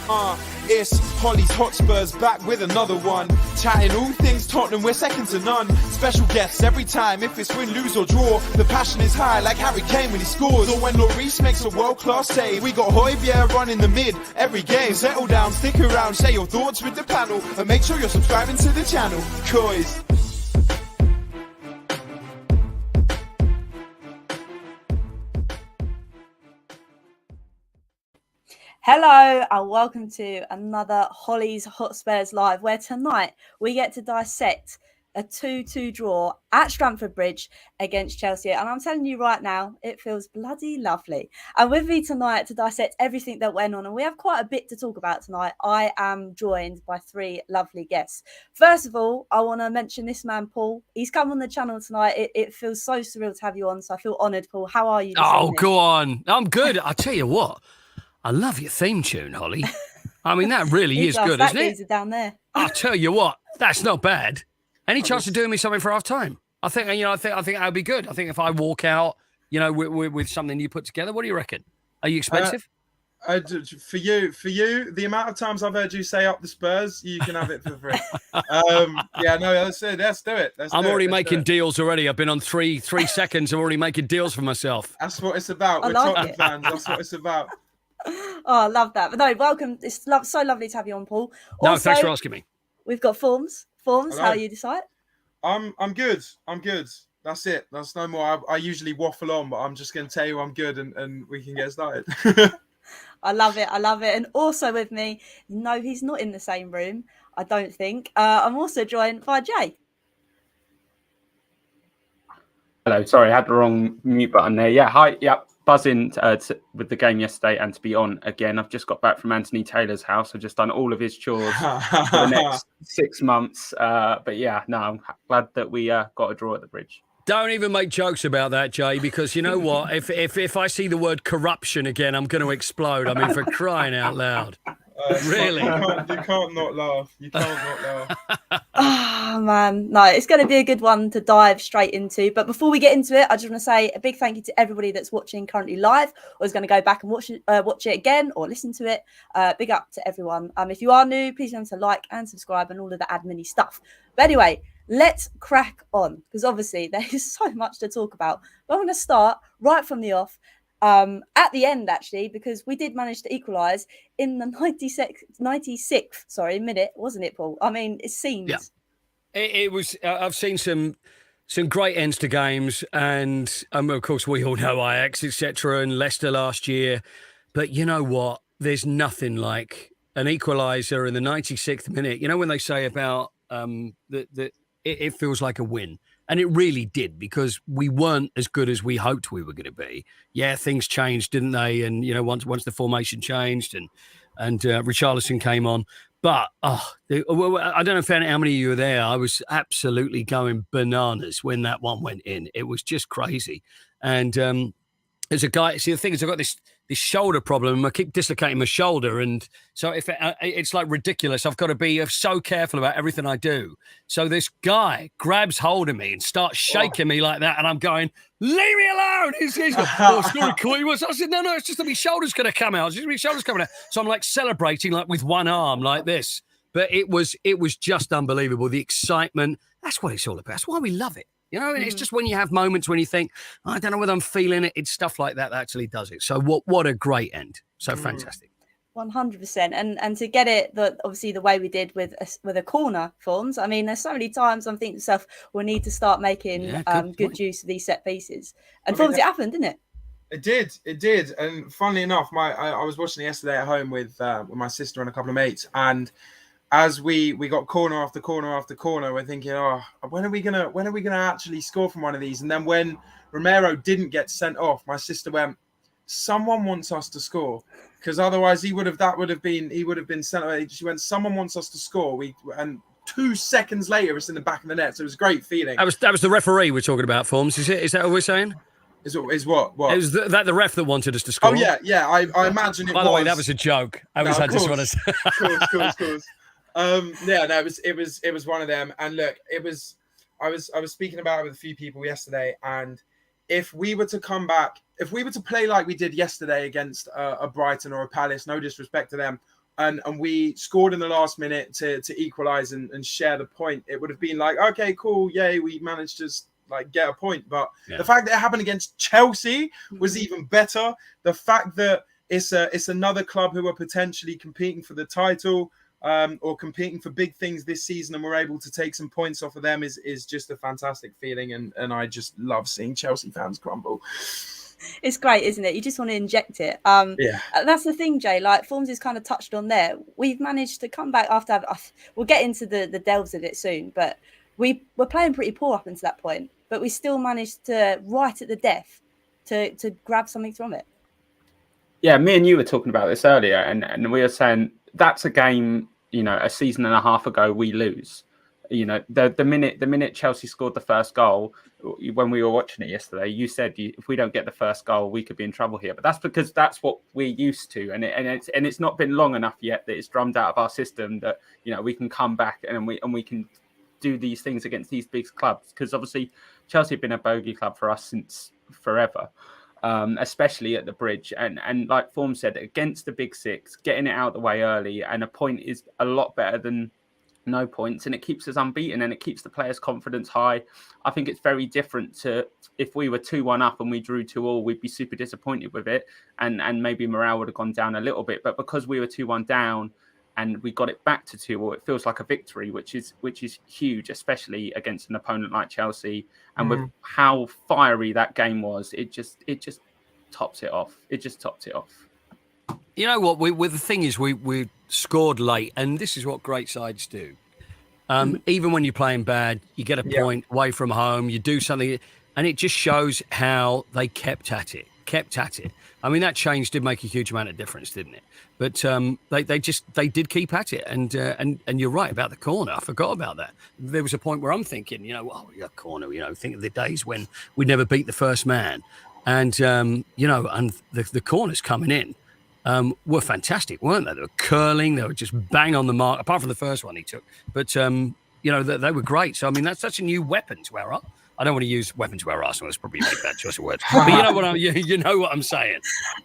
It's Hollie's Hotspurs back with another one. Chatting all things Tottenham, we're second to none. Special guests every time, if it's win, lose or draw. The passion is high like Harry Kane when he scores. Or when Lloris makes a world-class save. We got Højbjerg running the mid every game. Settle down, stick around, share your thoughts with the panel. And make sure you're subscribing to the channel. Coys. Hello and welcome to another Hollie's Hotspurs Live, where tonight we get to dissect a 2-2 draw at Stamford Bridge against Chelsea. And I'm telling you right now, it feels bloody lovely. And with me tonight to dissect everything that went on, and we have quite a bit to talk about tonight, I am joined by three lovely guests. First of all, I want to mention this man, Paul. He's come on the channel tonight. It feels so surreal to have you on, so I feel honoured, Paul. How are you this evening? Go on. I'm good. I'll tell you what. I love your theme tune, Hollie. I mean, that really is good, isn't it? Down there. I'll tell you what, that's not bad. Any chance of doing me something for half time? I think that would be good. I think if I walk out, with something you put together, what do you reckon? Are you expensive? For you, the amount of times I've heard you say up the Spurs, you can have it for free. Let's do it. I'm already making deals already. I've been on three seconds. I'm already making deals for myself. That's what it's about. We're Tottenham fans. That's what it's about. Oh, I love that. But no, welcome. It's so lovely to have you on, Paul. No, Also, thanks for asking me. We've got Formz. Formz, how are you decide? I'm good. That's it. That's no more. I usually waffle on, but I'm just going to tell you I'm good and we can get started. I love it. And also with me, no, he's not in the same room, I don't think. I'm also joined by Jay. Hello, sorry, I had the wrong mute button there. Yeah, hi, yeah, buzzing with the game yesterday and to be on again. I've just got back from Anthony Taylor's house. I've just done all of his chores for the next 6 months. But yeah, no, I'm glad that we got a draw at the Bridge. Don't even make jokes about that, Jay, because you know what? If I see the word corruption again, I'm going to explode. I mean, for crying out loud. Really? You can't not laugh. You can't not laugh. Oh, man. No, it's going to be a good one to dive straight into. But before we get into it, I just want to say a big thank you to everybody that's watching currently live or is going to go back and watch it again or listen to it. Big up to everyone. If you are new, please remember to like and subscribe and all of the admin-y stuff. But anyway, let's crack on because obviously there is so much to talk about. But I'm going to start right from the off. At the end, actually, because we did manage to equalise in the 96th minute, wasn't it, Paul? I mean, it seems. Yeah. It was. I've seen some great ends to games, and of course, we all know Ajax, etc., and Leicester last year. But you know what? There's nothing like an equaliser in the 96th minute. You know when they say about that it feels like a win. And it really did because we weren't as good as we hoped we were going to be. Yeah, things changed, didn't they? And once the formation changed and Richarlison came on, but I don't know how many of you were there. I was absolutely going bananas when that one went in. It was just crazy. And there's a guy. See, the thing is, I've got this shoulder problem. I keep dislocating my shoulder, and so it's like ridiculous. I've got to be so careful about everything I do. So this guy grabs hold of me and starts shaking me like that, and I'm going, "Leave me alone!" He's going, "Oh, sorry, Coyte." I said, "No, it's just that my shoulder's going to come out. It's just my shoulder's coming out." So I'm like celebrating like with one arm like this. But it was just unbelievable. The excitement. That's what it's all about. That's why we love it. It's just when you have moments when you think, I don't know whether I'm feeling it. It's stuff like that actually does it. So what a great end. So fantastic. 100%. And to get it, obviously the way we did with a corner, Formz. I mean, there's so many times I'm thinking to myself, we need to start making good use of these set pieces. And Formz, it happened, didn't it? It did. And funnily enough, I was watching it yesterday at home with my sister and a couple of mates, and as we got corner after corner after corner, we're thinking, when are we gonna actually score from one of these? And then when Romero didn't get sent off, my sister went, someone wants us to score, because otherwise he would have been sent away. She went, someone wants us to score. And 2 seconds later, it's in the back of the net. So it was a great feeling. That was the referee we're talking about, Formz. Is that what we're saying? Is what? It was that the ref that wanted us to score. Oh yeah. I imagine it was. By the way, that was a joke. I just want to. Of course. It was one of them. And look, I was speaking about it with a few people yesterday, and if we were to come back, if we were to play like we did yesterday against a Brighton or a Palace, no disrespect to them, and we scored in the last minute to equalize and share the point, it would have been like, okay, cool, yay, we managed to like get a point. But the fact that it happened against Chelsea was even better. The fact that it's another club who are potentially competing for the title, or competing for big things this season, and we're able to take some points off of them is just a fantastic feeling, and I just love seeing Chelsea fans crumble. It's great, isn't it? You just want to inject it. That's the thing, Jay. Like Formz has kind of touched on there. We've managed to come back after. We'll get into the delves of it soon, but we were playing pretty poor up until that point. But we still managed to, right at the death, to grab something from it. Yeah, me and you were talking about this earlier, and we were saying that's a game, a season and a half ago we lose. The minute Chelsea scored the first goal, when we were watching it yesterday, you said if we don't get the first goal, we could be in trouble here. But that's because that's what we're used to, and it's not been long enough yet that it's drummed out of our system that we can come back and we can do these things against these big clubs. Because obviously Chelsea have been a bogey club for us since forever. Especially at the Bridge, and like Formz said, against the big six, getting it out of the way early, and a point is a lot better than no points, and it keeps us unbeaten, and it keeps the players' confidence high. I think it's very different to if we were 2-1 up and we drew 2-2, we'd be super disappointed with it, and maybe morale would have gone down a little bit. But because we were 2-1 down and we got it back to 2-2, it feels like a victory, which is huge, especially against an opponent like Chelsea. And with how fiery that game was, it just tops it off. It just topped it off. You know what? The thing is, we scored late, and this is what great sides do. Even when you're playing bad, you get a point away from home, you do something, and it just shows how they kept at it. I mean, that change did make a huge amount of difference, didn't it? But they did keep at it, and you're right about the corner. I forgot about that. There was a point where I'm thinking, corner. Think of the days when we never beat the first man, and and the corners coming in were fantastic, weren't they? They were curling. They were just bang on the mark. Apart from the first one he took, but they were great. So I mean, that's such a new weapon to our. I don't want to use weapon to our arsenal. That's probably a bad choice of words. But you know what I'm saying.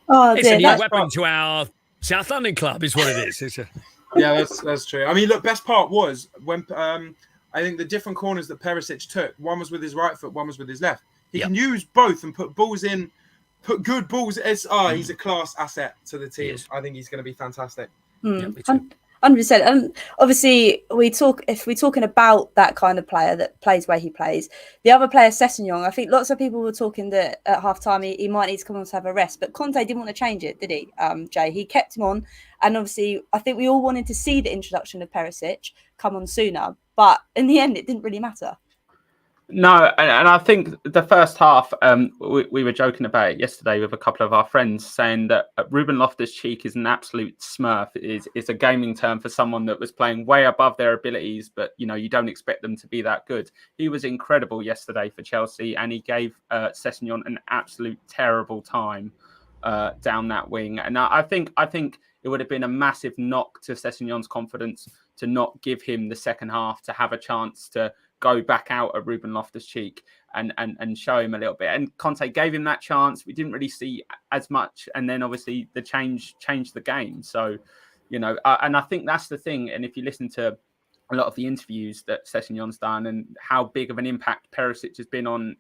Oh, it's a new weapon to our South London club, is what it is. Yeah, that's true. I mean, look, best part was when I think the different corners that Perisic took. One was with his right foot, one was with his left. He can use both and put balls in, put good balls. He's a class asset to the team. I think he's going to be fantastic. 100%. And obviously, if we're talking about that kind of player that plays where he plays, the other player, Sessegnon, I think lots of people were talking that at half time he might need to come on to have a rest, but Conte didn't want to change it, did he, Jay? He kept him on, and obviously I think we all wanted to see the introduction of Perisic come on sooner, but in the end it didn't really matter. No, and I think the first half, we were joking about it yesterday with a couple of our friends, saying that Ruben Loftus-Cheek is an absolute smurf. It's a gaming term for someone that was playing way above their abilities, but you don't expect them to be that good. He was incredible yesterday for Chelsea, and he gave Sessegnon an absolute terrible time down that wing. And I think it would have been a massive knock to Sessegnon's confidence to not give him the second half to have a chance to go back out at Ruben Loftus-Cheek and show him a little bit. And Conte gave him that chance. We didn't really see as much. And then obviously the change changed the game. So, and I think that's the thing. And if you listen to a lot of the interviews that Sessegnon's done and how big of an impact Perisic has been on,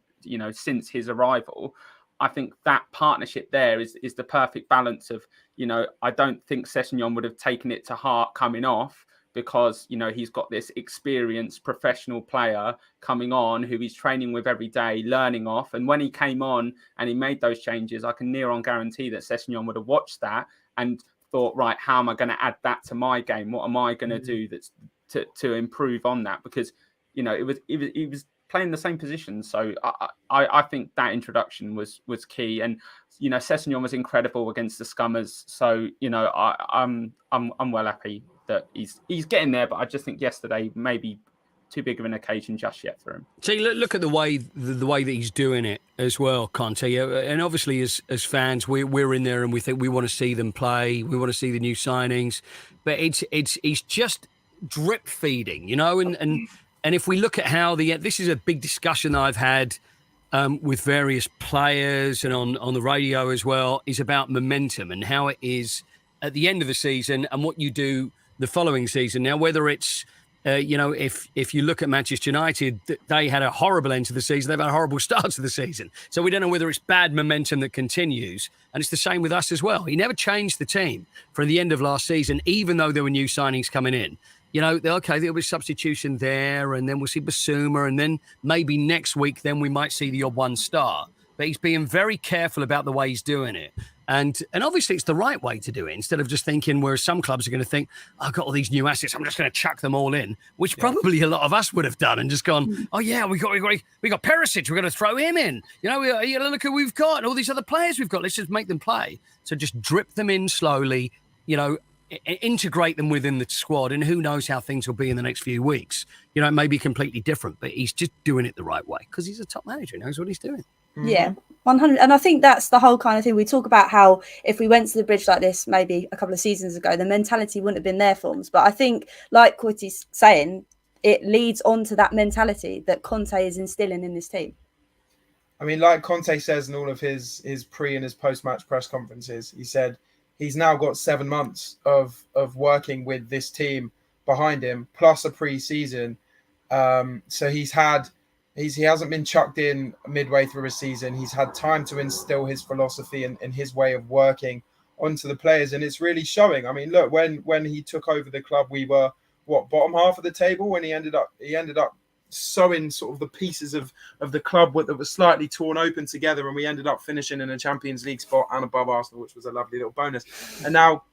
since his arrival, I think that partnership there is the perfect balance of, I don't think Sessegnon would have taken it to heart coming off, because he's got this experienced professional player coming on who he's training with every day, learning off. And when he came on and he made those changes, I can near on guarantee that Sessegnon would have watched that and thought, right, how am I going to add that to my game? What am I going to do that's to improve on that? Because he was playing the same position. So I think that introduction was key. And Sessegnon was incredible against the Scummers. So I'm well happy that he's getting there, but I just think yesterday maybe too big of an occasion just yet for him. See, look at the way that he's doing it as well, Conte. And obviously, as fans, we're in there and we think we want to see them play, we want to see the new signings, but he's just drip feeding, And if we look at how this is a big discussion that I've had with various players and on the radio as well, is about momentum and how it is at the end of the season and what you do the following season. Now, whether it's if you look at Manchester United, they had a horrible end to the season. They've had a horrible start to the season. So we don't know whether it's bad momentum that continues. And it's the same with us as well. He never changed the team from the end of last season, even though there were new signings coming in. There'll be substitution there, and then we'll see Basuma, and then maybe next week, then we might see the odd one star. But he's being very careful about the way he's doing it. And obviously it's the right way to do it, instead of just thinking, whereas some clubs are going to think, I've got all these new assets, I'm just going to chuck them all in, which probably a lot of us would have done and just gone, oh yeah, we got Perisic, we're going to throw him in. Look who we've got and all these other players we've got. Let's just make them play. So just drip them in slowly, integrate them within the squad, and who knows how things will be in the next few weeks. It may be completely different, but he's just doing it the right way because he's a top manager. He knows what he's doing. Yeah, 100. And I think that's the whole kind of thing. We talk about how if we went to the bridge like this maybe a couple of seasons ago, the mentality wouldn't have been there for us. But I think, like Coyte's saying, it leads on to that mentality that Conte is instilling in this team. I mean, like Conte says in all of his pre and his post-match press conferences, he said he's now got 7 months of working with this team behind him, plus a pre-season. So he hasn't been chucked in midway through a season. He's had time to instill his philosophy and his way of working onto the players, and it's really showing. I mean, look, when he took over the club, we were bottom half of the table. When he ended up sewing sort of the pieces of the club that was slightly torn open together, and we ended up finishing in a Champions League spot and above Arsenal, which was a lovely little bonus. And now,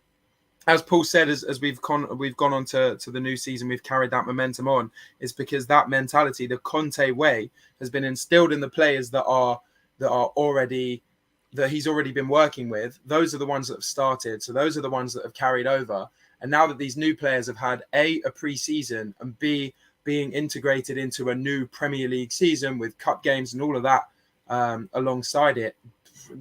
as Paul said, as we've gone on to the new season, we've carried that momentum on. It's because that mentality, the Conte way, has been instilled in the players that he's already been working with. Those are the ones that have started. So those are the ones that have carried over. And now that these new players have had a pre-season, and B, being integrated into a new Premier League season with cup games and all of that alongside it,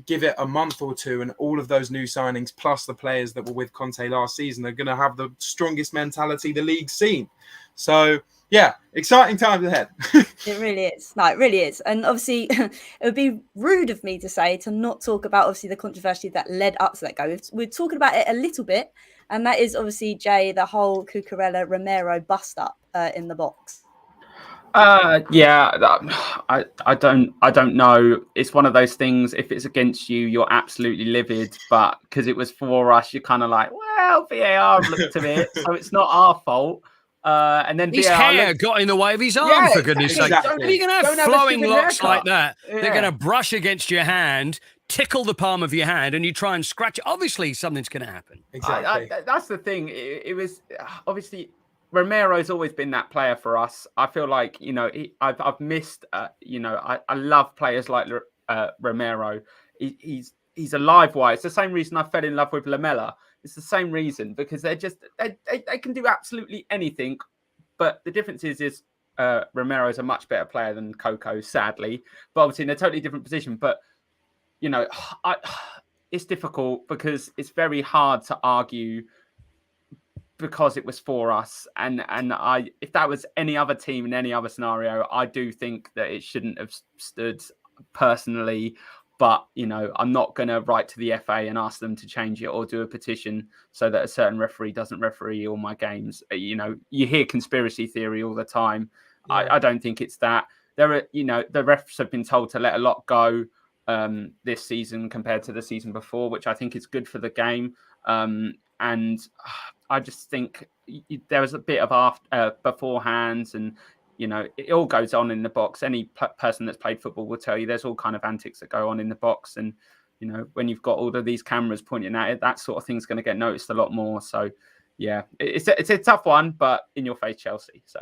give it a month or two, and all of those new signings plus the players that were with Conte last season are going to have the strongest mentality the league's seen. So yeah, exciting times ahead. It really is. No, it really is. And obviously it would be rude of me to not talk about obviously the controversy that led up to that go. We're talking about it a little bit, and that is obviously, Jay, the whole Cucurella Romero bust up in the box. I don't know. It's one of those things. If it's against you, you're absolutely livid. But because it was for us, you're kind of like, well, VAR looked at it, so it's not our fault. And then his hair got in the way of his arm, for goodness sake. If you're going to have flowing locks like that, they're going to brush against your hand, tickle the palm of your hand, and you try and scratch it. Obviously, something's going to happen. Exactly. That's the thing. It was obviously Romero's always been that player for us. I feel like, I've missed, I love players like Romero. He's a live wire. It's the same reason I fell in love with Lamela. It's the same reason, because they can do absolutely anything. But the difference is Romero is a much better player than Coco, sadly. But obviously in a totally different position. But, it's difficult because it's very hard to argue because it was for us. And if that was any other team in any other scenario, I do think that it shouldn't have stood personally. But, I'm not going to write to the FA and ask them to change it or do a petition so that a certain referee doesn't referee all my games. You hear conspiracy theory all the time. Yeah. I don't think it's that. The refs have been told to let a lot go this season compared to the season before, which I think is good for the game. And I just think there was a bit of beforehand, and it all goes on in the box. Any person that's played football will tell you there's all kind of antics that go on in the box, and when you've got all of these cameras pointing at it, that sort of thing's going to get noticed a lot more. So yeah, it's a tough one, but in your face, Chelsea. So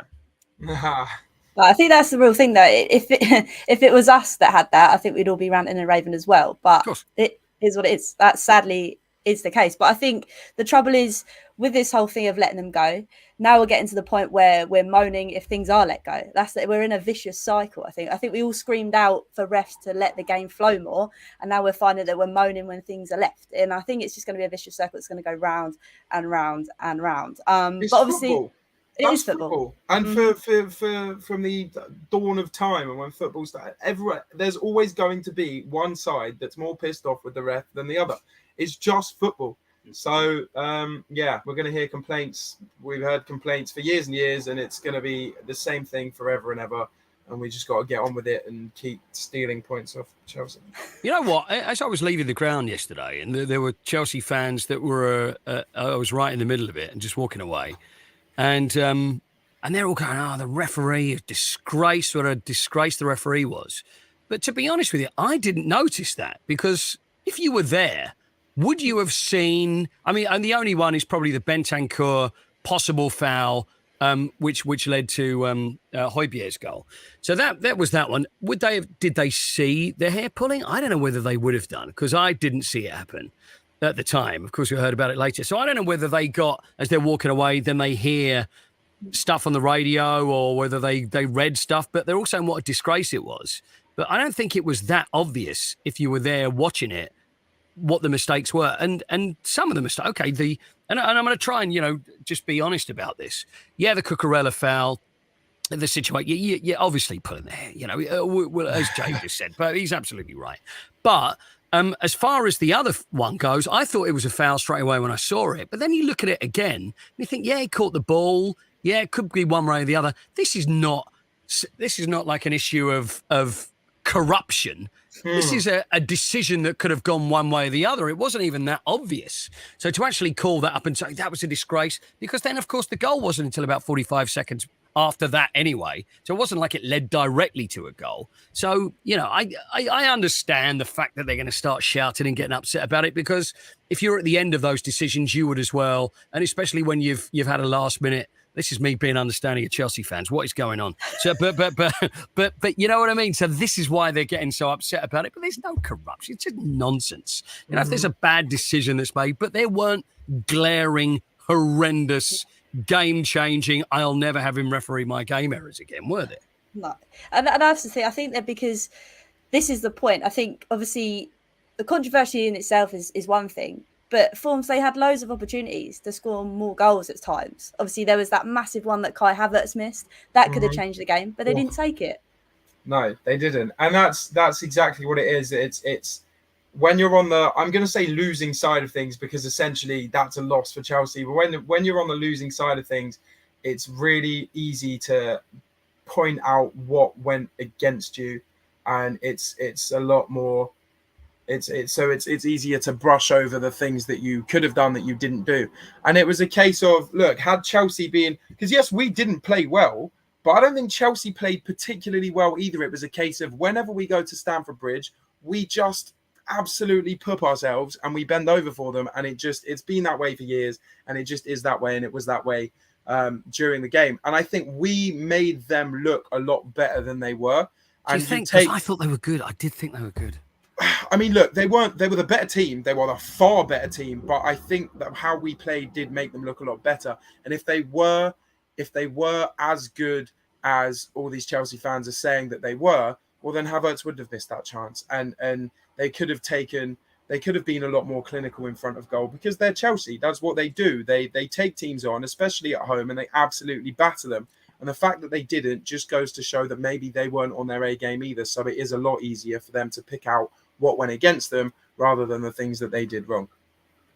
I think that's the real thing, though. If it was us that had that, I think we'd all be ranting and raving as well. But it is what it is. That sadly is the case. But I think the trouble is with this whole thing of letting them go, now we're getting to the point where we're moaning if things are let go. We're in a vicious cycle. I think we all screamed out for refs to let the game flow more, and now we're finding that we're moaning when things are left. And I think it's just going to be a vicious circle. It's going to go round and round and round. But obviously football. It is football. And for from the dawn of time, and when football started, there's always going to be one side that's more pissed off with the ref than the other. It's just football. So, yeah, we're going to hear complaints. We've heard complaints for years and years, and it's going to be the same thing forever and ever. And we just got to get on with it and keep stealing points off Chelsea. You know what? As I was leaving the ground yesterday, and there were Chelsea fans that were, I was right in the middle of it and just walking away. And they're all going, the referee, a disgrace, what a disgrace the referee was. But to be honest with you, I didn't notice that, because if you were there, would you have seen, and the only one is probably the Bentancur possible foul, which led to Højbjerg's goal. So that was that one. Did they see the hair pulling? I don't know whether they would have done, because I didn't see it happen at the time. Of course, we heard about it later. So I don't know whether they got, as they're walking away, then they hear stuff on the radio, or whether they read stuff, but they're all saying what a disgrace it was. But I don't think it was that obvious, if you were there watching it, what the mistakes were. And some of the mistakes, okay, and I'm going to try and, just be honest about this. Yeah, the Cucurella foul, the situation, you're obviously pulling the hair, well, as Jay just said, but he's absolutely right. But as far as the other one goes, I thought it was a foul straight away when I saw it. But then you look at it again, and you think, yeah, he caught the ball. Yeah, it could be one way or the other. This is not like an issue of corruption. This is a decision that could have gone one way or the other. It wasn't even that obvious. So to actually call that up and say that was a disgrace, because then, of course, the goal wasn't until about 45 seconds after that anyway. So it wasn't like it led directly to a goal. So, I understand the fact that they're going to start shouting and getting upset about it, because if you're at the end of those decisions, you would as well. And especially when you've had a last minute. This is me being understanding of Chelsea fans. What is going on? So, but you know what I mean? So this is why they're getting so upset about it. But there's no corruption. It's just nonsense. If there's a bad decision that's made, but there weren't glaring, horrendous, game-changing, I'll never have him referee my game errors again, were there? No. And I have to say, I think that because this is the point. I think, obviously, the controversy in itself is one thing. But Formz, they had loads of opportunities to score more goals at times. Obviously, there was that massive one that Kai Havertz missed. That could have changed the game, but they didn't take it. No, they didn't. And that's exactly what it is. It's when you're on the, I'm going to say losing side of things, because essentially that's a loss for Chelsea. But when you're on the losing side of things, it's really easy to point out what went against you. And it's a lot more... It's easier to brush over the things that you could have done that you didn't do. And it was a case of, look, had Chelsea been, because yes, we didn't play well, but I don't think Chelsea played particularly well either. It was a case of whenever we go to Stamford Bridge, we just absolutely poop ourselves and we bend over for them. And it's been that way for years, and it just is that way. And it was that way during the game. And I think we made them look a lot better than they were. Do you think? Because I thought they were good. I did think they were good. I mean, look, they were the better team. They were the far better team. But I think that how we played did make them look a lot better. And if they were as good as all these Chelsea fans are saying that they were, well, then Havertz would have missed that chance. And they could have been a lot more clinical in front of goal, because they're Chelsea. That's what they do. They take teams on, especially at home, and they absolutely batter them. And the fact that they didn't just goes to show that maybe they weren't on their A game either. So it is a lot easier for them to pick out what went against them rather than the things that they did wrong.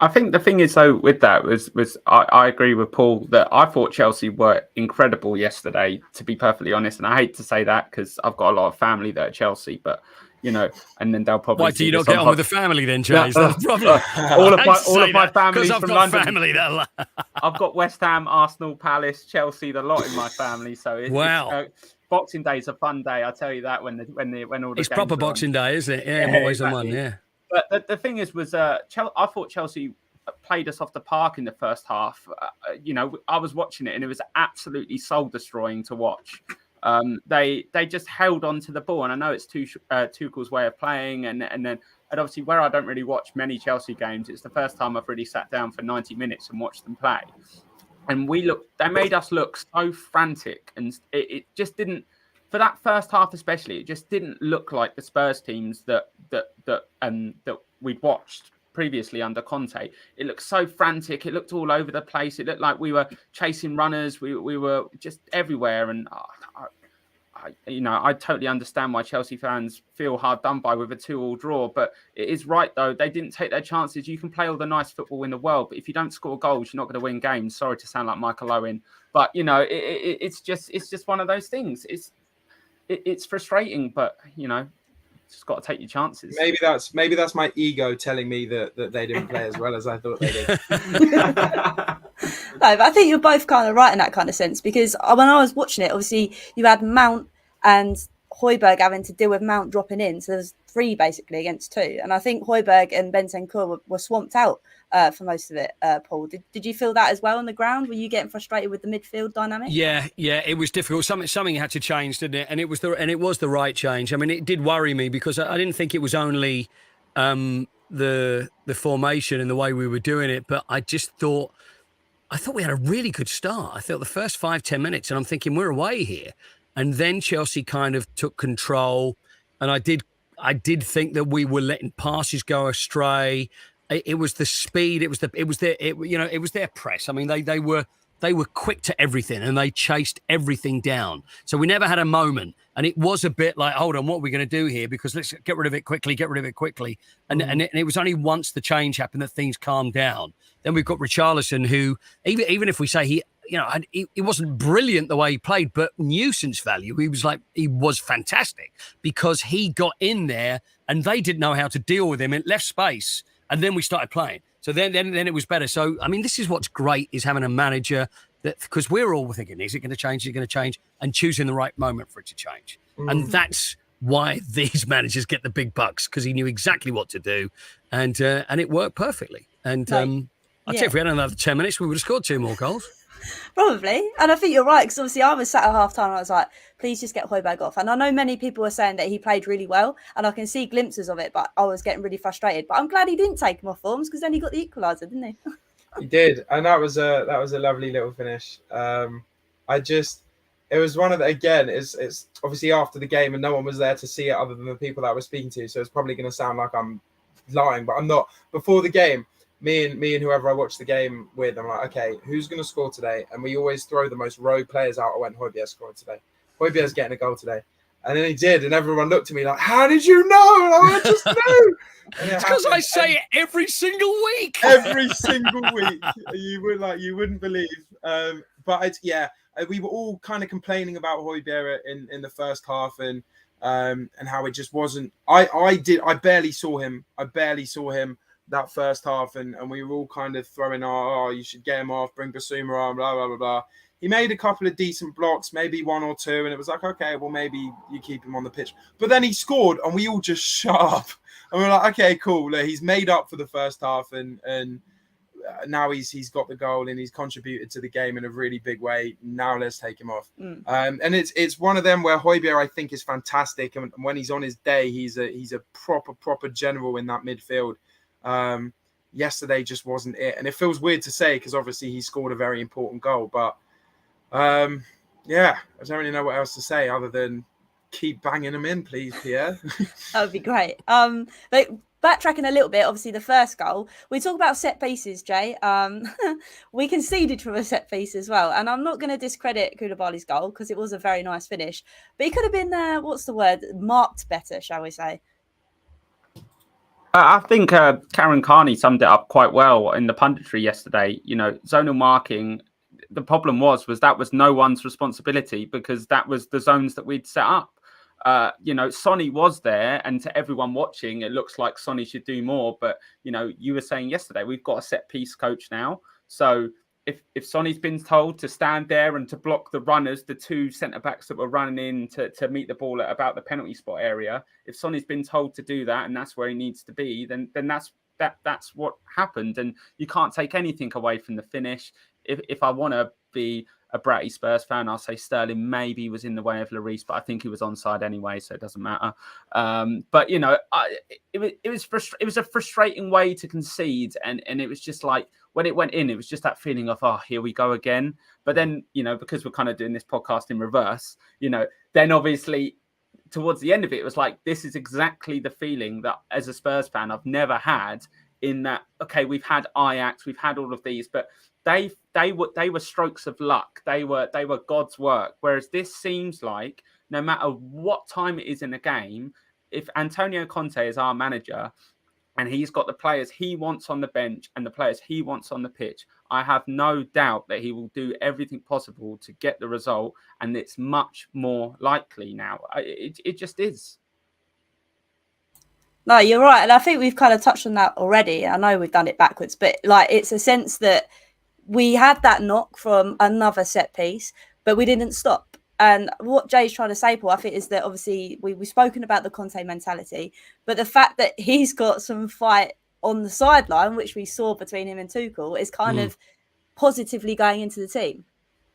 I think the thing is, though, with that was I agree with Paul that I thought Chelsea were incredible yesterday, to be perfectly honest. And I hate to say that because I've got a lot of family that are Chelsea, but and then they'll probably. Why do you not get on with the family then, Jay? Is that the problem? all of my family's from London. Family I've got West Ham, Arsenal, Palace, Chelsea, a lot in my family. So it's Boxing Day is a fun day, I tell you that. When all the it's proper Boxing Day, isn't it? Yeah, always exactly. On one. Yeah. But the thing is, I thought Chelsea played us off the park in the first half. I was watching it and it was absolutely soul destroying to watch. They just held on to the ball, and I know it's Tuchel's way of playing, and obviously where I don't really watch many Chelsea games, it's the first time I've really sat down for 90 minutes and watched them play. And they made us look so frantic, and it just didn't, for that first half especially, it just didn't look like the Spurs teams that we'd watched previously under Conte. It looked so frantic. It looked all over the place. It looked like we were chasing runners. We were just everywhere. And I totally understand why Chelsea fans feel hard done by with a 2-2 draw, but it is right though. They didn't take their chances. You can play all the nice football in the world, but if you don't score goals, you're not going to win games. Sorry to sound like Michael Owen, but it's just one of those things. It's frustrating, but just got to take your chances. Maybe that's my ego telling me that they didn't play as well as I thought they did. No, but I think you're both kind of right in that kind of sense, because when I was watching it, obviously you had Mount and Højbjerg having to deal with Mount dropping in, so there's 3 basically against 2, and I think Højbjerg and Bentancur were swamped out for most of it. Paul, did you feel that as well on the ground? Were you getting frustrated with the midfield dynamic? Yeah, it was difficult. Something had to change, didn't it? And it was the right change. I mean, it did worry me because I didn't think it was only the formation and the way we were doing it, but I thought we had a really good start. I thought the first 5-10 minutes, and I'm thinking we're away here. And then Chelsea kind of took control, and I did think that we were letting passes go astray. It was the speed. It was their press. I mean, they were quick to everything, and they chased everything down. So we never had a moment, and it was a bit like, hold on, what are we going to do here? Because let's get rid of it quickly. And it was only once the change happened that things calmed down. Then we've got Richarlison, who even if we say he wasn't brilliant the way he played, but nuisance value. He was fantastic because he got in there and they didn't know how to deal with him. It left space, and then we started playing. So then it was better. So, I mean, this is what's great, is having a manager that, because we're all thinking, is it going to change? Is it going to change? And choosing the right moment for it to change. And that's why these managers get the big bucks, because he knew exactly what to do, and it worked perfectly. And I'd say if we had another 10 minutes, we would have scored 2 more goals. Probably. And I think you're right, because obviously I was sat at half time and I was like, please just get Højbjerg off. And I know many people were saying that he played really well, and I can see glimpses of it, but I was getting really frustrated. But I'm glad he didn't take him off Formz, because then he got the equaliser, didn't he? He did, and that was a lovely little finish. It was one of the, again, it's obviously after the game and no one was there to see it other than the people that I was speaking to, so it's probably going to sound like I'm lying, but I'm not. Before the game, me and whoever I watched the game with, I'm like, okay, who's going to score today? And we always throw the most rogue players out. I went, Højbjerg scoring today. Højbjerg's getting a goal today. And then he did, and everyone looked at me like, how did you know? And I just knew. It's because I say it every single week. Every single week. You wouldn't believe. But we were all kind of complaining about Højbjerg in the first half, and how it just wasn't. I barely saw him that first half, and we were all kind of throwing you should get him off, bring Basuma on, blah blah blah blah. He made a couple of decent blocks, maybe 1 or 2, and it was like, okay, well, maybe you keep him on the pitch. But then he scored, and we all just shut up. And we're like, okay, cool. He's made up for the first half, and now he's got the goal, and he's contributed to the game in a really big way. Now let's take him off. And it's one of them where Højbjerg, I think, is fantastic, and when he's on his day, he's a proper general in that midfield. Yesterday just wasn't it, and it feels weird to say because obviously he scored a very important goal, but I don't really know what else to say other than keep banging them in, please, Pierre. That would be great. But backtracking a little bit, obviously the first goal, we talk about set pieces, Jay. We conceded from a set piece as well, and I'm not going to discredit Koulibaly's goal because it was a very nice finish, but he could have been marked better, shall we say. I think Karen Carney summed it up quite well in the punditry yesterday. Zonal marking, the problem was that was no one's responsibility because that was the zones that we'd set up. Sonny was there, and to everyone watching, it looks like Sonny should do more. But, you were saying yesterday, we've got a set piece coach now. So if Sonny's been told to stand there and to block the runners, the 2 centre-backs that were running in to meet the ball at about the penalty spot area, if Sonny's been told to do that and that's where he needs to be, then that's what happened. And you can't take anything away from the finish. If I want to be a bratty Spurs fan, I'll say Sterling maybe was in the way of Lloris, but I think he was onside anyway, so it doesn't matter. But it was a frustrating way to concede, and it was just like when it went in, it was just that feeling of here we go again. But then because we're kind of doing this podcast in reverse, then obviously towards the end of it, it was like this is exactly the feeling that as a Spurs fan I've never had. In that, okay, we've had Ajax, we've had all of these, but they were strokes of luck. They were God's work. Whereas this seems like no matter what time it is in the game. If Antonio Conte is our manager and he's got the players he wants on the bench and the players he wants on the pitch, I have no doubt that he will do everything possible to get the result. And it's much more likely now. It just is. No, you're right. And I think we've kind of touched on that already. I know we've done it backwards, but like it's a sense that we had that knock from another set piece, but we didn't stop. And what Jay's trying to say, Paul, I think, is that obviously we've spoken about the Conte mentality, but the fact that he's got some fight on the sideline, which we saw between him and Tuchel, is kind of positively going into the team.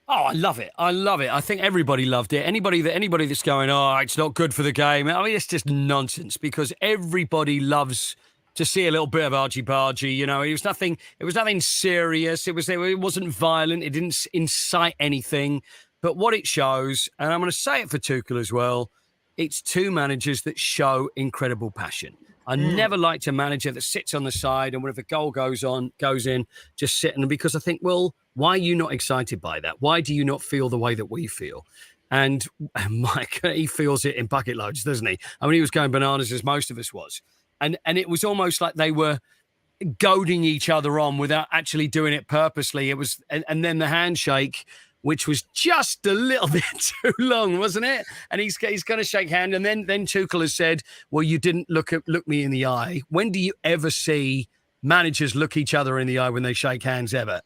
Oh, I love it. I love it. I think everybody loved it. Anybody that's going, oh, it's not good for the game. I mean, it's just nonsense because everybody loves to see a little bit of argy-bargy. You know, it was nothing serious. It wasn't violent. It didn't incite anything. But what it shows, and I'm going to say it for Tuchel as well, it's two managers that show incredible passion. I never liked a manager that sits on the side and whenever a goal goes in, just sitting, because I think, well, why are you not excited by that? Why do you not feel the way that we feel? And Mike, he feels it in bucket loads, doesn't he? I mean, he was going bananas as most of us was. And it was almost like they were goading each other on without actually doing it purposely. It was, and then the handshake, which was just a little bit too long, wasn't it? And he's going to shake hand. And then Tuchel has said, well, you didn't look me in the eye. When do you ever see managers look each other in the eye when they shake hands ever?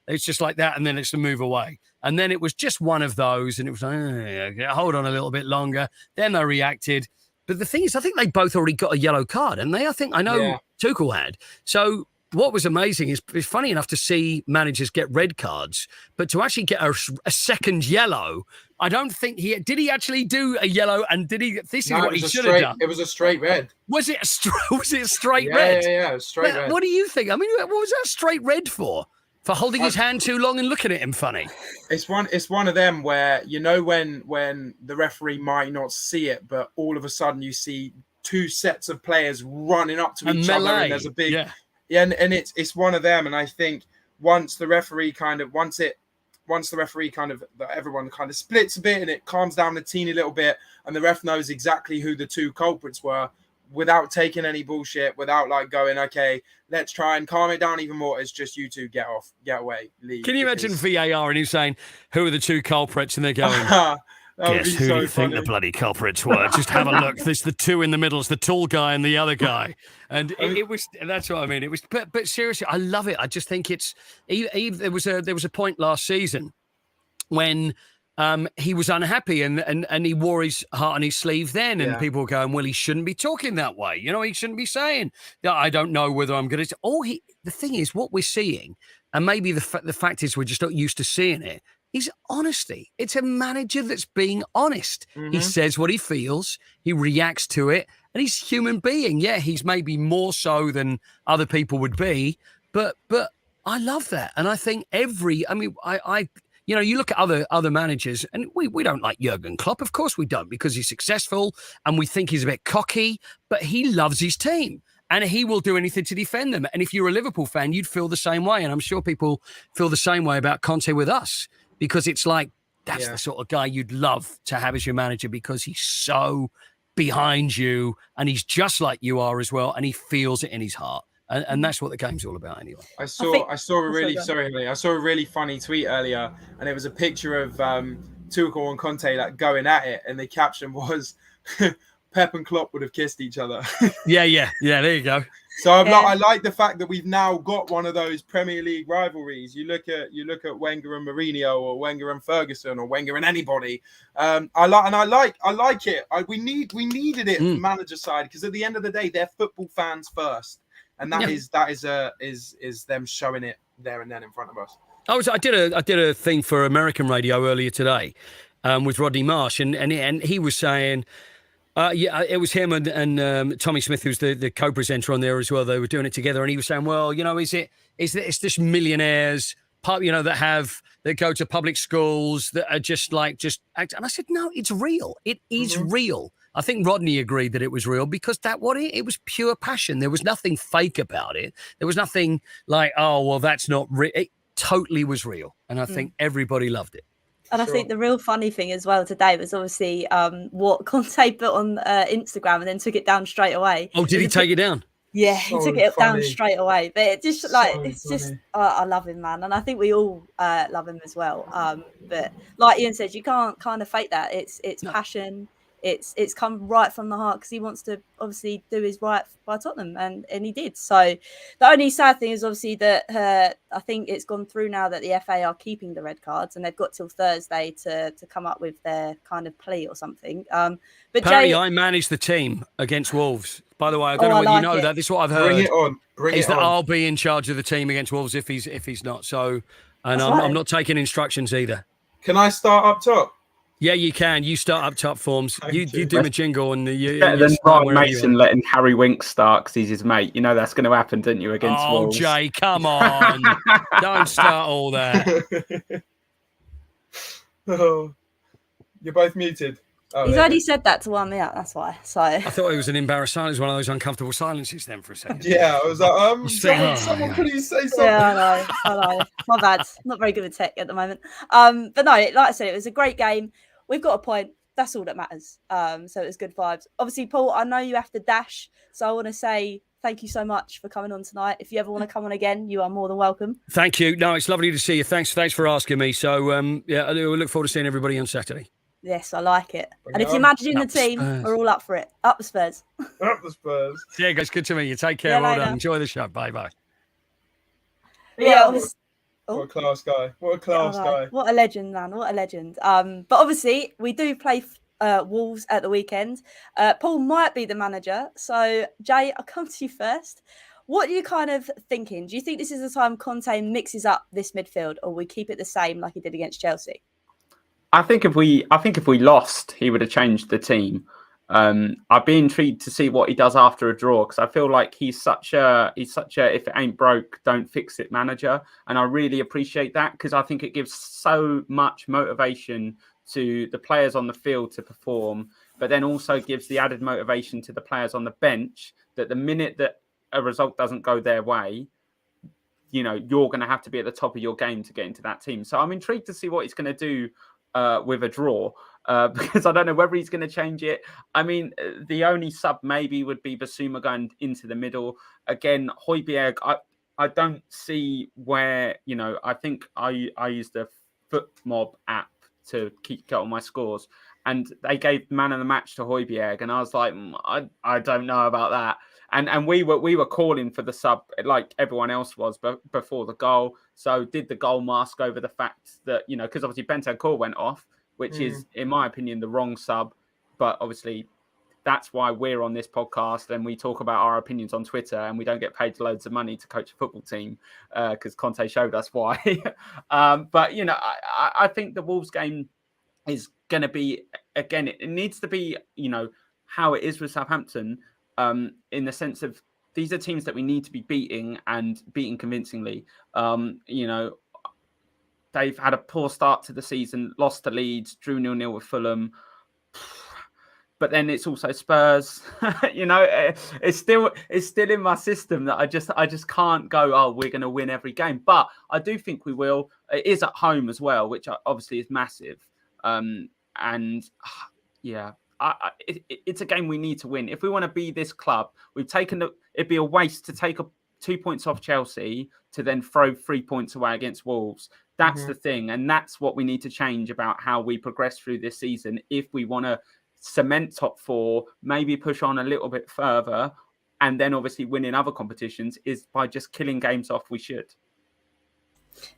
It's just like that. And then it's to move away. And then it was just one of those. And it was like, hold on a little bit longer. Then they reacted. But the thing is, I think they both already got a yellow card. And I know Tuchel had. So what was amazing is it's funny enough to see managers get red cards, but to actually get a second yellow, I don't think did he actually do a yellow? And did he? This is what he should have done. It was a straight red. Was it a straight red? Yeah, it was straight red. What do you think? I mean, what was that straight red for? For holding his hand too long and looking at him funny? It's one of them where, you know, when the referee might not see it, but all of a sudden you see two sets of players running up to each other, and there's a big and it's one of them. And I think once the referee everyone kind of splits a bit and it calms down a teeny little bit, and the ref knows exactly who the two culprits were, without taking any bullshit, without like going, okay, let's try and calm it down even more. It's just you two get away, leave. Can you imagine VAR and he's saying, who are the two culprits? And they're going, guess who do you think the bloody culprits were? Just have a look. There's the two in the middle. It's the tall guy and the other guy. And it was, that's what I mean. It was, but seriously, I love it. I just think there was a point last season when he was unhappy and he wore his heart on his sleeve then, and people were going, well, he shouldn't be talking that way. You know, he shouldn't be saying, I don't know whether I'm going to. The thing is, what we're seeing, and maybe the fact is we're just not used to seeing it, is honesty. It's a manager that's being honest. Mm-hmm. He says what he feels, he reacts to it, and he's a human being. Yeah, he's maybe more so than other people would be, but I love that. And I think you know, you look at other managers, and we don't like Jurgen Klopp. Of course we don't, because he's successful and we think he's a bit cocky, but he loves his team and he will do anything to defend them. And if you're a Liverpool fan, you'd feel the same way. And I'm sure people feel the same way about Conte with us, because it's like, that's the sort of guy you'd love to have as your manager, because he's so behind you and he's just like you are as well. And he feels it in his heart. And that's what the game's all about, anyway. I saw a really funny tweet earlier, and it was a picture of Tuchel and Conte like going at it, and the caption was, "Pep and Klopp would have kissed each other." yeah. There you go. So I like the fact that we've now got one of those Premier League rivalries. You look at Wenger and Mourinho, or Wenger and Ferguson, or Wenger and anybody. I like it. We needed it from the manager side, because at the end of the day, they're football fans first. And that is them showing it there and then in front of us. I did a thing for American radio earlier today with Rodney Marsh, and he was saying, it was him and Tommy Smith, who's the co-presenter on there as well. They were doing it together, and he was saying, well, you know, it's this millionaires, you know, that go to public schools that are just act. And I said, no, it's real. It is real. I think Rodney agreed that it was real, because it was pure passion. There was nothing fake about it. There was nothing like, oh, well, that's not real. It totally was real. And I think everybody loved it. And I think the real funny thing as well today was obviously what Conte put on Instagram and then took it down straight away. Oh, did he take it down? Yeah, So he took it down funny. straight away. But it just So I love him, man, and I think we all love him as well. But like Ian says, you can't kind of fake that. It's passion. It's come right from the heart because he wants to obviously do his right by Tottenham, and he did. So the only sad thing is obviously that I think it's gone through now that the FA are keeping the red cards, and they've got till Thursday to come up with their kind of plea or something. But Apparently, Jay, I managed the team against Wolves. By the way, I don't know I whether like you know it. that. This is what I've heard. Bring it on. Is that I'll be in charge of the team against Wolves if he's not. So, and I'm not taking instructions either. Can I start up top? Yeah, you can. You start up top, Formz. You do my jingle and you. Better than start Ryan wherever you Mason want. letting Harry Winks start because he's his mate. You know that's going to happen, didn't you, against Oh, Wolves? Jay, come on. Don't start all that. Oh, you're both muted. Oh, He's there already you said that to warm me up. That's why. So I thought it was an embarrassed silence, one of those uncomfortable silences then for a second. go. Yeah, I was like, someone yeah. please say something. yeah, I know. My bad. Not very good with tech at the moment. But no, like I said, it was a great game. We've got a point. That's all that matters. So it was good vibes. Obviously, Paul, I know you have to dash, so I want to say thank you so much for coming on tonight. If you ever want to come on again, you are more than welcome. Thank you. No, it's lovely to see you. Thanks for asking me. So yeah, we look forward to seeing everybody on Saturday. Yes, I like it. Bring And it if you're on. managing the Up team, Spurs. we're all up for it. Up the Spurs. Up the Spurs. Yeah, guys, good to meet you. Take care. Yeah, Well later. done. Enjoy the show. Bye bye. Yeah, What obviously. a class guy. What a class guy. What a legend, man. What a legend. But obviously, we do play Wolves at the weekend. Paul might be the manager. So, Jay, I'll come to you first. What are you kind of thinking? Do you think this is the time Conte mixes up this midfield, or we keep it the same like he did against Chelsea? I think if we lost, he would have changed the team. I'd be intrigued to see what he does after a draw because I feel like he's such a if it ain't broke, don't fix it manager, and I really appreciate that because I think it gives so much motivation to the players on the field to perform, but then also gives the added motivation to the players on the bench that the minute that a result doesn't go their way, you know, you're going to have to be at the top of your game to get into that team. So I'm intrigued to see what he's going to do with a draw because I don't know whether he's going to change it. I mean, the only sub maybe would be Basuma going into the middle. Again, Højbjerg, I don't see where, you know, I think I use the Foot Mob app to get all my scores and they gave man of the match to Højbjerg and I was like, I don't know about that. And we were calling for the sub like everyone else was before the goal. So did the goal mask over the fact that, you know, because obviously Bentancur went off, which is, in my opinion, the wrong sub. But obviously that's why we're on this podcast and we talk about our opinions on Twitter and we don't get paid loads of money to coach a football team because Conte showed us why. But, you know, I think the Wolves game is going to be, again, it needs to be, you know, how it is with Southampton. In the sense of these are teams that we need to be beating and beating convincingly. You know, they've had a poor start to the season, lost to Leeds, drew 0-0 with Fulham. But then it's also Spurs. You know, it's still in my system that I just can't go, oh, we're going to win every game. But I do think we will. It is at home as well, which obviously is massive. Yeah. It's a game we need to win. If we want to be this club, it'd be a waste to take 2 points off Chelsea to then throw 3 points away against Wolves. That's the thing. And that's what we need to change about how we progress through this season. If we want to cement top four, maybe push on a little bit further, and then obviously win in other competitions is by just killing games off, we should.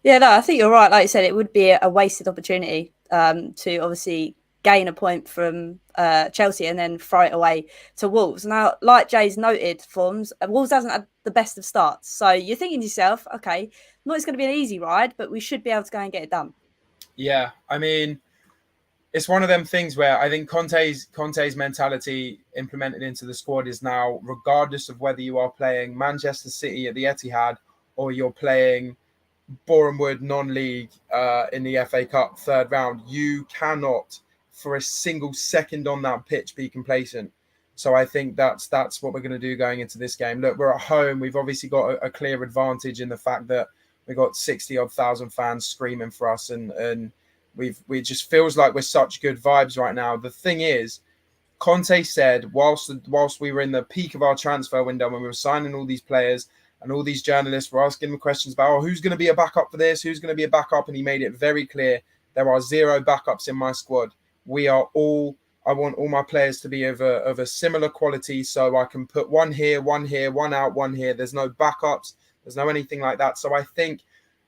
Yeah, no, I think you're right. Like you said, it would be a wasted opportunity to obviously gain a point from Chelsea and then throw it away to Wolves. Now, like Jay's noted, Formz, Wolves hasn't had the best of starts. So you're thinking to yourself, okay, not it's going to be an easy ride, but we should be able to go and get it done. Yeah, I mean, it's one of them things where I think Conte's mentality implemented into the squad is now, regardless of whether you are playing Manchester City at the Etihad or you're playing Boreham Wood non-league in the FA Cup third round, you cannot for a single second on that pitch be complacent. So I think that's what we're going to do going into this game. Look, we're at home. We've obviously got a clear advantage in the fact that we've got 60,000 fans screaming for us and We just feels like we're such good vibes right now. The thing is, Conte said whilst we were in the peak of our transfer window, when we were signing all these players and all these journalists were asking him questions about, who's going to be a backup for this, who's going to be a backup, and he made it very clear there are 0 backups in my squad. I want all my players to be of a similar quality, so I can put one here, one out, one here. There's no backups. There's no anything like that. So I think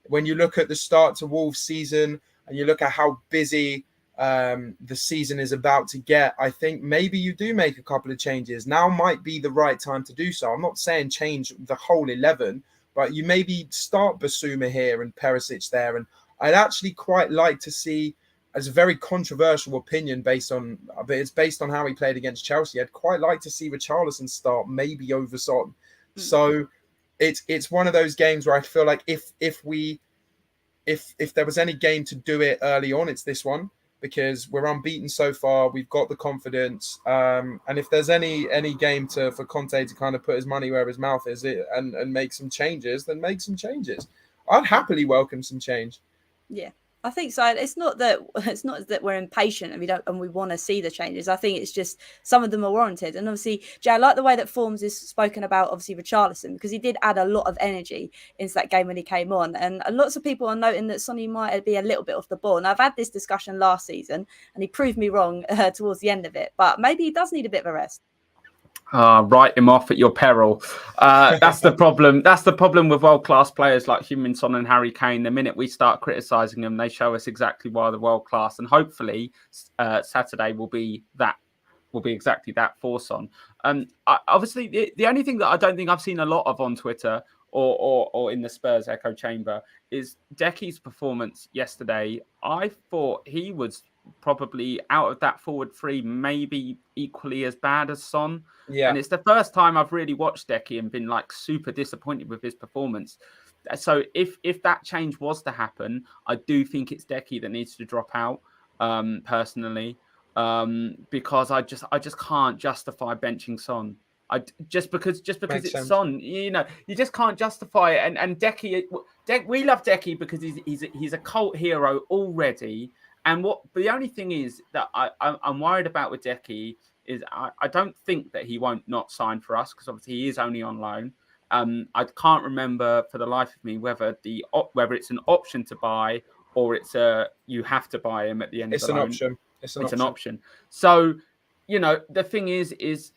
when you look at the start to Wolves season and you look at how busy the season is about to get, I think maybe you do make a couple of changes. Now might be the right time to do so. I'm not saying change the whole 11, but you maybe start Basuma here and Perisic there. And I'd actually quite like to see, as a very controversial opinion but it's based on how he played against Chelsea, I'd quite like to see Richarlison start maybe over Son. So it's one of those games where I feel like if there was any game to do it early on, it's this one, because we're unbeaten so far. We've got the confidence. And if there's any game for Conte to kind of put his money where his mouth is and make some changes, then make some changes. I'd happily welcome some change. Yeah, I think so. It's not that we're impatient and we want to see the changes. I think it's just some of them are warranted. And obviously, Jay, I like the way that Formz is spoken about, obviously, Richarlison, because he did add a lot of energy into that game when he came on. And lots of people are noting that Sonny might be a little bit off the ball. And I've had this discussion last season, and he proved me wrong towards the end of it. But maybe he does need a bit of a rest. Write him off at your peril. That's the problem. That's the problem with world-class players like Heung-min Son and Harry Kane. The minute we start criticising them, they show us exactly why they're world-class. And hopefully, Saturday will be exactly that for Son. Obviously, the only thing that I don't think I've seen a lot of on Twitter or in the Spurs echo chamber is Decky's performance yesterday. I thought he was probably out of that forward three, maybe equally as bad as Son. Yeah. And it's the first time I've really watched Decky and been like super disappointed with his performance. So if that change was to happen, I do think it's Decky that needs to drop out, personally, because I just can't justify benching Son. Just because Makes it's sense. Son, you just can't justify it. And Decky, we love Decky because he's a cult hero already. And the only thing is that I'm worried about with Decky is I don't think that he won't not sign for us, because obviously he is only on loan. I can't remember for the life of me whether it's an option to buy or it's you have to buy him at the end of the loan. Option. It's an option. So, the thing is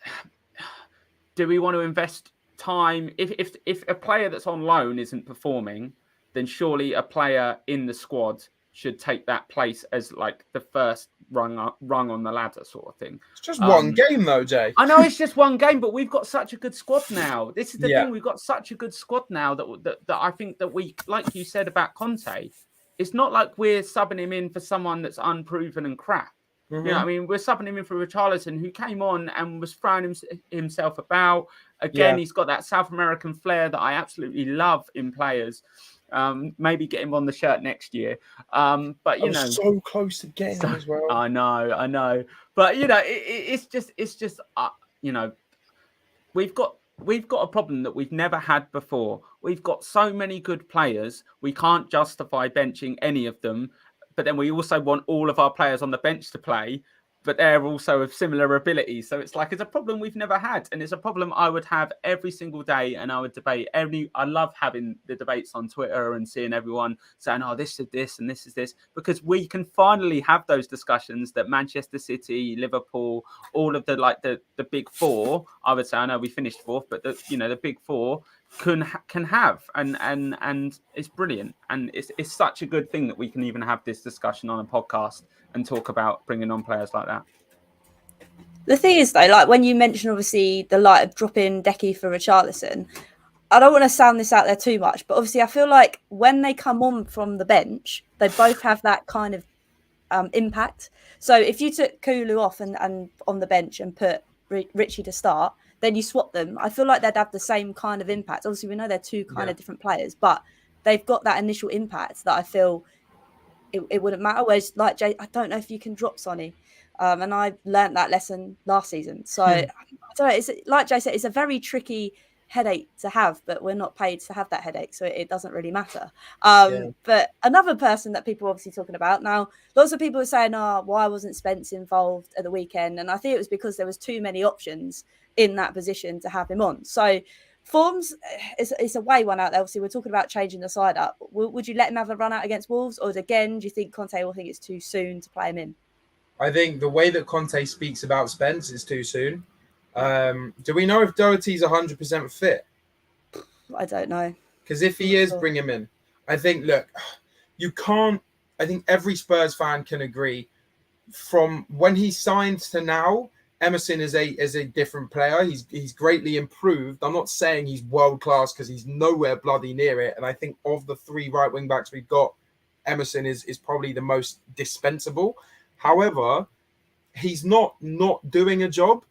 do we want to invest time? If a player that's on loan isn't performing, then surely a player in the squad should take that place as like the first rung on the ladder sort of thing. It's just one game though, Jay. I know it's just one game, but we've got such a good squad now. This is the thing. We've got such a good squad now that I think that we, like you said about Conte, it's not like we're subbing him in for someone that's unproven and crap. Mm-hmm. I mean, we're subbing him in for Richarlison, who came on and was throwing himself about. Again, he's got that South American flair that I absolutely love in players. Maybe get him on the shirt next year. But so close to getting him as well. I know. But it's just we've got a problem that we've never had before. We've got so many good players, we can't justify benching any of them. But then we also want all of our players on the bench to play, but they're also of similar abilities. So it's like, it's a problem we've never had. And it's a problem I would have every single day. And I would debate I love having the debates on Twitter and seeing everyone saying, oh, this is this and this is this, because we can finally have those discussions that Manchester City, Liverpool, all of the big four, I would say, I know we finished fourth, but the big four can have, and it's brilliant. And it's such a good thing that we can even have this discussion on a podcast and talk about bringing on players like that. The thing is, though, like when you mention obviously the light of dropping Decky for Richarlison, I don't want to sound this out there too much, but obviously I feel like when they come on from the bench, they both have that kind of impact. So if you took Kulu off and on the bench and put Richie to start, then you swap them, I feel like they'd have the same kind of impact. Obviously, we know they're two kind of different players, but they've got that initial impact that I feel it wouldn't matter. Whereas, like Jay, I don't know if you can drop Sonny. And I learned that lesson last season. So I don't know. It's like Jay said, it's a very tricky headache to have, but we're not paid to have that headache, so it doesn't really matter. Yeah. But another person that people are obviously talking about now, lots of people are saying, "Oh, why wasn't Spence involved at the weekend?" And I think it was because there was too many options in that position to have him on. So Formz, it's a way one out there. Obviously, we're talking about changing the side up. Would you let him have a run out against Wolves, or again, do you think Conte will think it's too soon to play him in? I think the way that Conte speaks about Spence is too soon. Do we know if Doherty's 100% fit? I don't know. Because if he is, bring him in. I think, look, you can't. I think every Spurs fan can agree. From when he signed to now, Emerson is a different player. He's greatly improved. I'm not saying he's world class because he's nowhere bloody near it. And I think of the three right wing backs we've got, Emerson is probably the most dispensable. However, he's not doing a job.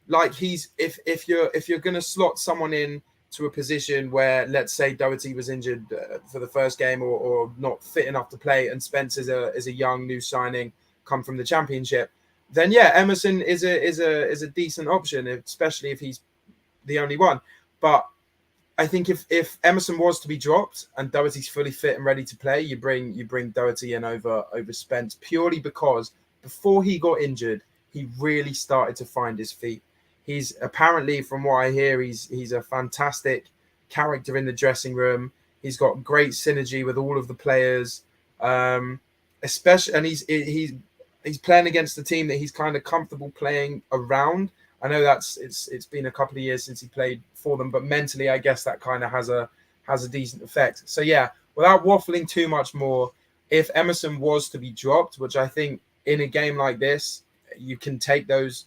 Like if you're gonna slot someone in to a position where, let's say, Doherty was injured for the first game or not fit enough to play, and Spence is a young new signing come from the Championship, then yeah, Emerson is a decent option, especially if he's the only one. But I think if Emerson was to be dropped and Doherty's fully fit and ready to play, you bring Doherty in over Spence, purely because before he got injured, he really started to find his feet. He's apparently, from what I hear, he's a fantastic character in the dressing room. He's got great synergy with all of the players, especially, and he's playing against a team that he's kind of comfortable playing around. I know it's been a couple of years since he played for them, but mentally, I guess that kind of has a decent effect. So yeah, without waffling too much more, if Emerson was to be dropped, which I think in a game like this, you can take those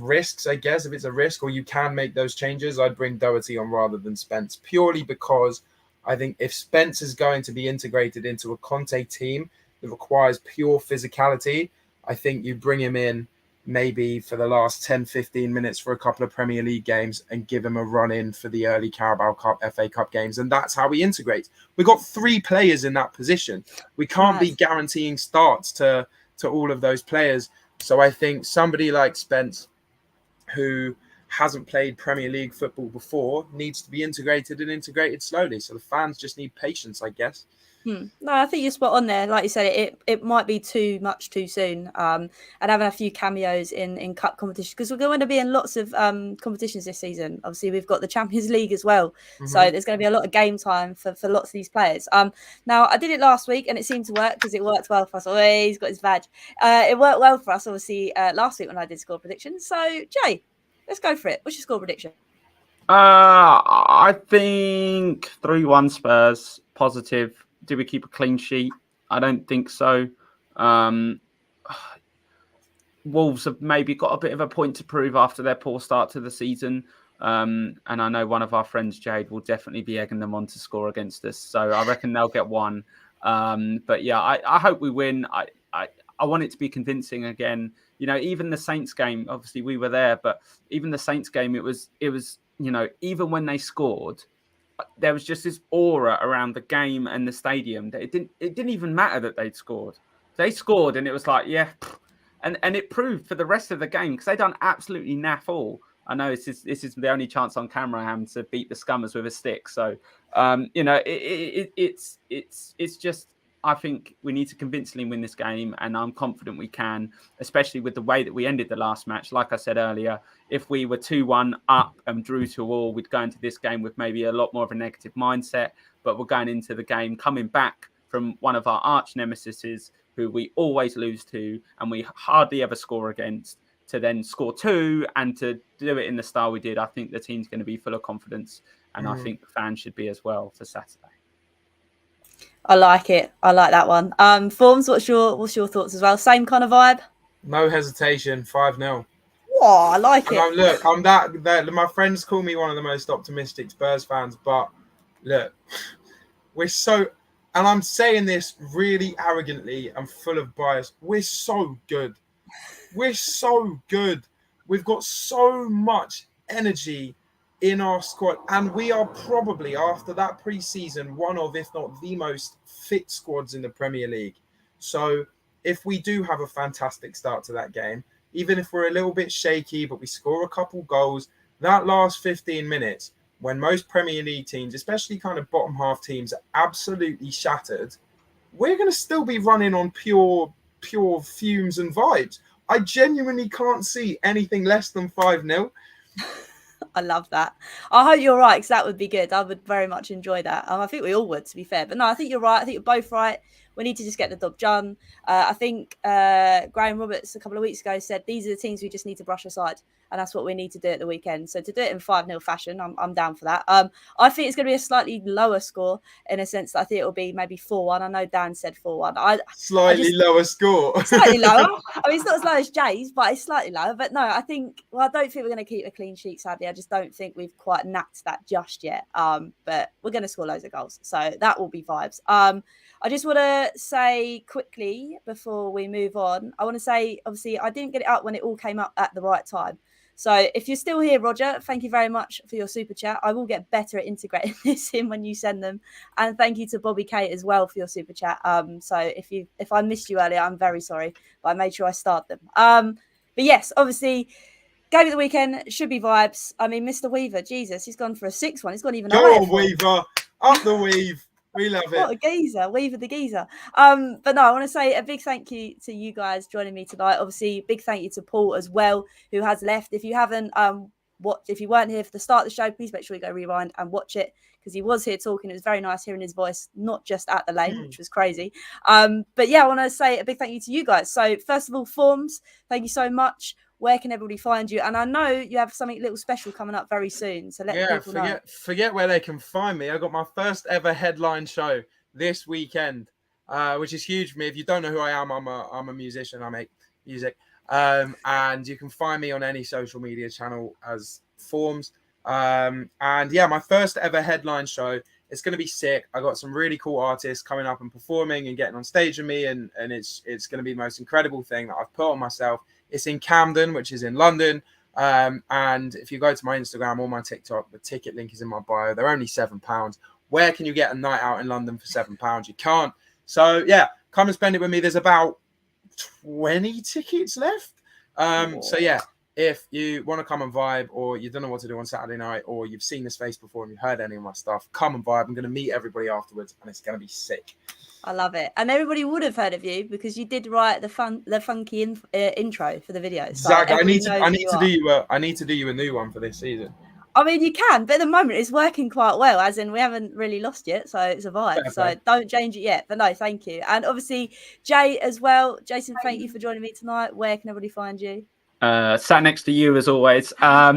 risks, I guess, if it's a risk, or you can make those changes, I'd bring Doherty on rather than Spence, purely because I think if Spence is going to be integrated into a Conte team that requires pure physicality, I think you bring him in maybe for the last 10-15 minutes for a couple of Premier League games and give him a run in for the early Carabao Cup, FA Cup games, and that's how we integrate. We've got 3 players in that position. We can't be guaranteeing starts to all of those players. So I think somebody like Spence, who hasn't played Premier League football before, needs to be integrated slowly. So the fans just need patience, I guess. No, I think you're spot on there. Like you said, it might be too much too soon. And having a few cameos in cup competition, because we're going to be in lots of competitions this season. Obviously, we've got the Champions League as well, so there's going to be a lot of game time for lots of these players. Now I did it last week and it seemed to work because it worked well for us. Oh, he's got his badge. It worked well for us, obviously, last week when I did score predictions. So Jay, let's go for it. What's your score prediction? I think 3-1 Spurs. Positive. Do we keep a clean sheet? I don't think so. Wolves have maybe got a bit of a point to prove after their poor start to the season. And I know one of our friends, Jade, will definitely be egging them on to score against us. So I reckon they'll get one. But yeah, I hope we win. I want it to be convincing again. You know, even the Saints game, obviously we were there, but even the Saints game, it was, you know, even when they scored, there was just this aura around the game and the stadium that it didn't even matter that they'd scored. They scored and it was like, yeah. And it proved for the rest of the game, because they done absolutely naff all. I know this is the only chance on camera I have to beat the Scummers with a stick. So, you know, it's just, I think we need to convincingly win this game, and I'm confident we can, especially with the way that we ended the last match. Like I said earlier, if we were 2-1 up and drew 2-2, we'd go into this game with maybe a lot more of a negative mindset, but we're going into the game coming back from one of our arch nemesises who we always lose to and we hardly ever score against, to then score 2 and to do it in the style we did. I think the team's going to be full of confidence, and I think the fans should be as well for Saturday. I like it. I like that one. Formz, what's your thoughts as well? Same kind of vibe? No hesitation, 5-0. Oh, I like it. I'm that my friends call me one of the most optimistic Spurs fans, but look, we're so, and I'm saying this really arrogantly and full of bias, we're so good. We're so good. We've got so much energy in our squad, and we are probably, after that pre-season, one of, if not the most fit squads in the Premier League. So if we do have a fantastic start to that game, even if we're a little bit shaky, but we score a couple goals, that last 15 minutes, when most Premier League teams, especially kind of bottom half teams, are absolutely shattered, we're going to still be running on pure fumes and vibes. I genuinely can't see anything less than 5-0. I love that. I hope you're right, because that would be good. I would very much enjoy that. I think we all would, to be fair. But no, I think you're right. I think you're both right. We need to just get the job done. I think Graham Roberts a couple of weeks ago said these are the teams we just need to brush aside. And that's what we need to do at the weekend. So to do it in 5-0 fashion, I'm down for that. I think it's going to be a slightly lower score in a sense that I think it'll be maybe 4-1. I know Dan said 4-1. Slightly lower score. Slightly lower. I mean, it's not as low as Jay's, but it's slightly lower. But no, I don't think we're going to keep a clean sheet, sadly. I just don't think we've quite knacked that just yet. But we're going to score loads of goals. So that will be vibes. I just want to say quickly before we move on, I want to say, obviously, I didn't get it up when it all came up at the right time. So if you're still here, Roger, thank you very much for your super chat. I will get better at integrating this in when you send them. And thank you to Bobby Kate as well for your super chat. So if I missed you earlier, I'm very sorry, but I made sure I start them. But yes, obviously, game of the weekend should be vibes. I mean, Mr. Weaver, Jesus, he's gone for a 6-1. He's gone even Go higher. on, Weaver. Up the weave. We love it. What a geezer, Weaver the geezer. But no, I want to say a big thank you to you guys joining me tonight. Obviously, big thank you to Paul as well, who has left. If you haven't if you weren't here for the start of the show, please make sure you go rewind and watch it, because he was here talking. It was very nice hearing his voice, not just at the lane, which was crazy. But yeah, I want to say a big thank you to you guys. So first of all, Formz, thank you so much. Where can everybody find you? And I know you have something little special coming up very soon. So let people know. Forget where they can find me. I got my first ever headline show this weekend, which is huge for me. If you don't know who I am, I'm a musician. I make music. And you can find me on any social media channel as Formz. And yeah, my first ever headline show. It's going to be sick. I got some really cool artists coming up and performing and getting on stage with me. And it's going to be the most incredible thing that I've put on myself. It's in Camden, which is in London. And if you go to my Instagram or my TikTok, the ticket link is in my bio. They're only £7. Where can you get a night out in London for £7? You can't. So yeah, come and spend it with me. There's about 20 tickets left. So yeah, if you want to come and vibe, or you don't know what to do on Saturday night, or you've seen this face before and you've heard any of my stuff, come and vibe. I'm going to meet everybody afterwards, and it's going to be sick. I love it. And everybody would have heard of you because you did write the funky intro for the video. So Zach, I need to do you a new one for this season. I mean, you can, but at the moment it's working quite well, as in we haven't really lost yet, so it's a vibe. So don't change it yet. But no, thank you. And obviously, Jay as well. Jason, thank you for joining me tonight. Where can everybody find you? Sat next to you as always. I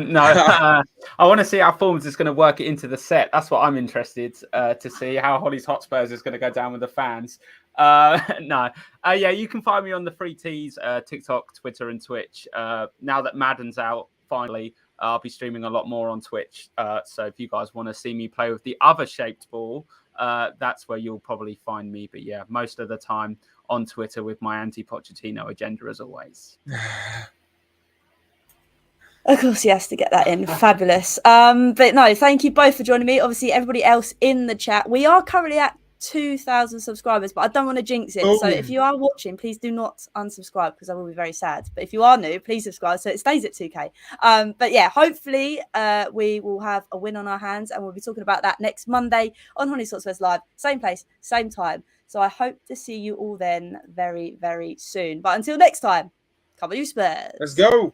want to see how Formz is going to work it into the set. That's what I'm interested to see, how Hollie's Hotspurs is going to go down with the fans. Yeah, you can find me on the free tees, TikTok, Twitter, and Twitch. Now that Madden's out, finally, I'll be streaming a lot more on Twitch. So if you guys want to see me play with the other shaped ball, that's where you'll probably find me. But yeah, most of the time on Twitter with my anti-Pochettino agenda as always. Of course, he has to get that in. Fabulous. But no, thank you both for joining me. Obviously, everybody else in the chat. We are currently at 2,000 subscribers, but I don't want to jinx it. So if you are watching, please do not unsubscribe, because I will be very sad. But if you are new, please subscribe so it stays at 2K. But yeah, hopefully we will have a win on our hands, and we'll be talking about that next Monday on Hollie Hotspurs Live. Same place, same time. So I hope to see you all then very, very soon. But until next time, come on, you Spurs. Let's go.